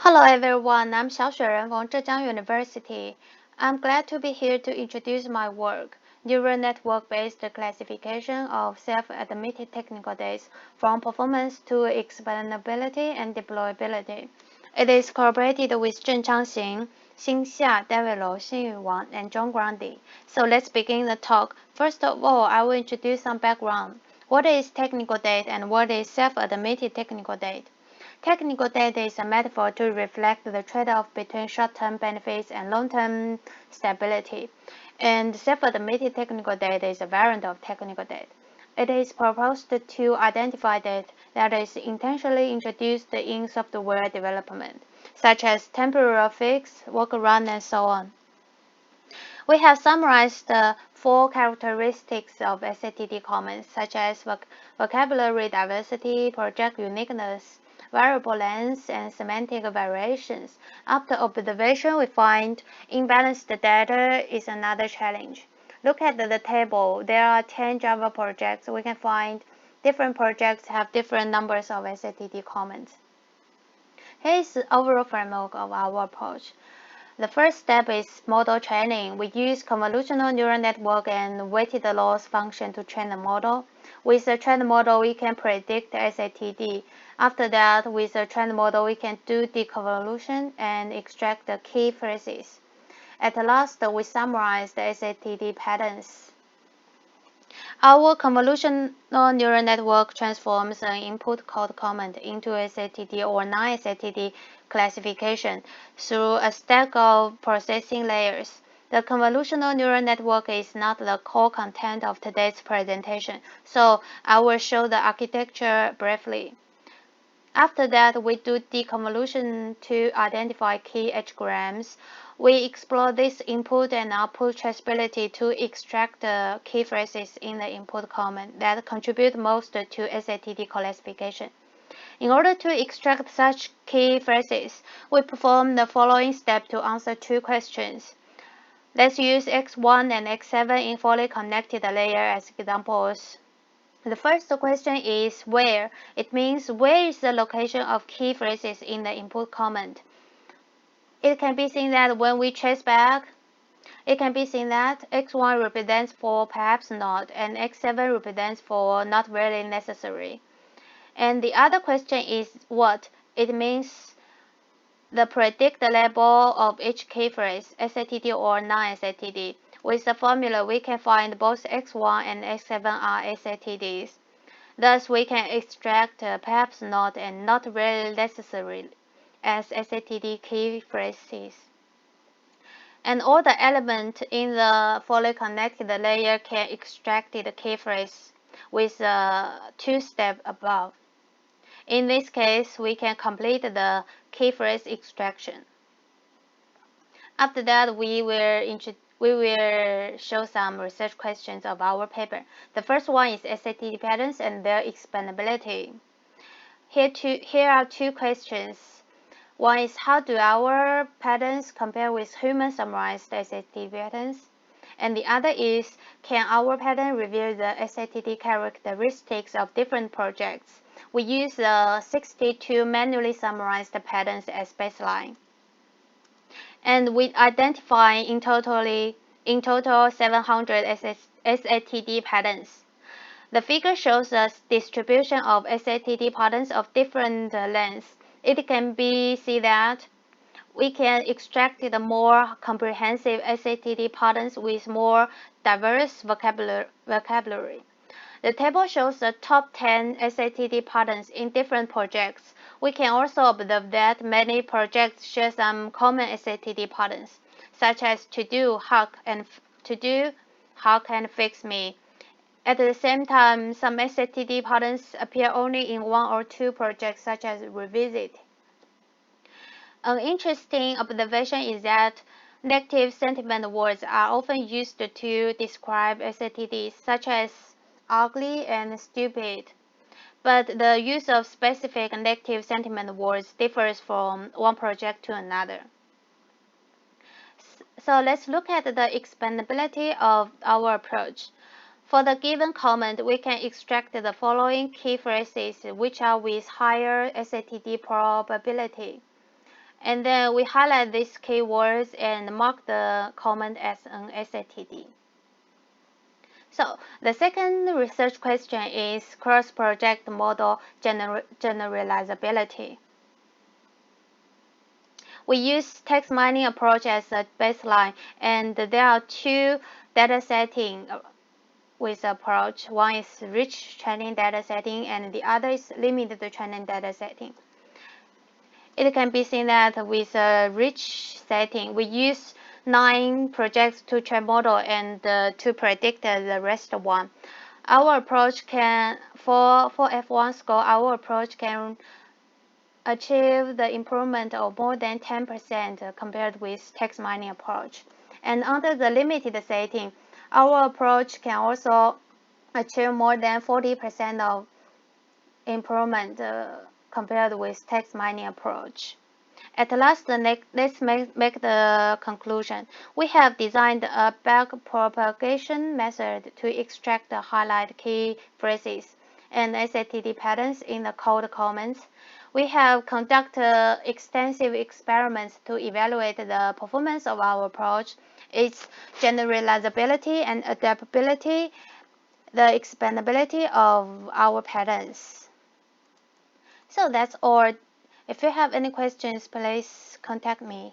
Hello everyone, I'm Xiaoxueren from Zhejiang University. I'm glad to be here to introduce my work, Neural Network-Based Classification of Self-Admitted Technical Data from Performance to Explainability and Deployability. It is collaborated with Zhen Changxing, Xin Xia, David Lou, Xinyu Wang, and John Grundy. So let's begin the talk. First of all, I will introduce some background. What is technical data and what is self-admitted technical data? Technical data is a metaphor to reflect the trade-off between short-term benefits and long-term stability. And self-admitted technical data is a variant of technical data. It is proposed to identify data that is intentionally introduced in software development, such as temporal fix, workaround, and so on. We have summarized the four characteristics of SATD comments, such as vocabulary diversity, project uniqueness, variable length, and semantic variations. After observation, we find imbalanced data is another challenge. Look at the table. There are 10 Java projects. We can find different projects have different numbers of SATD comments. Here is the overall framework of our approach. The first step is model training. We use convolutional neural network and weighted loss function to train the model. With a trained model, we can predict SATD. After that, with a trained model, we can do de-convolution and extract the key phrases. At last, we summarize the SATD patterns. Our convolutional neural network transforms an input called comment into SATD or non-SATD classification through a stack of processing layers. The convolutional neural network is not the core content of today's presentation, so I will show the architecture briefly. After that, we do deconvolution to identify key H-grams. We explore this input and output traceability to extract the key phrases in the input comment that contribute most to SATD classification. In order to extract such key phrases, we perform the following step to answer two questions. Let's use X1 and X7 in fully connected layer as examples. The first question is where. It means where is the location of key phrases in the input comment. It can be seen that when we trace back, it can be seen that X1 represents for perhaps not, and X7 represents for not really necessary. And the other question is what. It means the predict label of each key phrase, SATD or non-SATD. With the formula, we can find both X1 and X7 are SATDs. Thus, we can extract perhaps not and not really necessary as SATD key phrases. And all the elements in the fully connected layer can extract the key phrase with the two steps above. In this case, we can complete the key phrase extraction. After that, we will show some research questions of our paper. The first one is SATD patterns and their explainability. Here are two questions. One is how do our patterns compare with human summarized SATD patterns? And the other is can our pattern reveal the SATD characteristics of different projects? We use the 62 manually summarized patterns as baseline. And we identify in total 700 SATD patterns. The figure shows the distribution of SATD patterns of different lengths. It can be seen that we can extract the more comprehensive SATD patterns with more diverse vocabulary. The table shows the top 10 SATD patterns in different projects. We can also observe that many projects share some common SATD patterns, such as to-do, hack, and fix me. At the same time, some SATD patterns appear only in one or two projects, such as revisit. An interesting observation is that negative sentiment words are often used to describe SATDs, such as ugly and stupid. But the use of specific negative sentiment words differs from one project to another. So let's look at the expandability of our approach. For the given comment, we can extract the following key phrases which are with higher SATD probability. And then we highlight these keywords and mark the comment as an SATD. So the second research question is cross-project model generalizability. We use text mining approach as a baseline, and there are two data setting with approach. One is rich training data setting, and the other is limited training data setting. It can be seen that with a rich setting, we use 9 projects to train model and to predict the rest one. Our approach can, for F1 score, our approach can achieve the improvement of more than 10% compared with text mining approach. And under the limited setting, our approach can also achieve more than 40% of improvement compared with text mining approach. At last, let's make the conclusion. We have designed a backpropagation method to extract the highlight key phrases and SATD patterns in the code comments. We have conducted extensive experiments to evaluate the performance of our approach, its generalizability and adaptability, the explainability of our patterns. So that's all. If you have any questions, please contact me.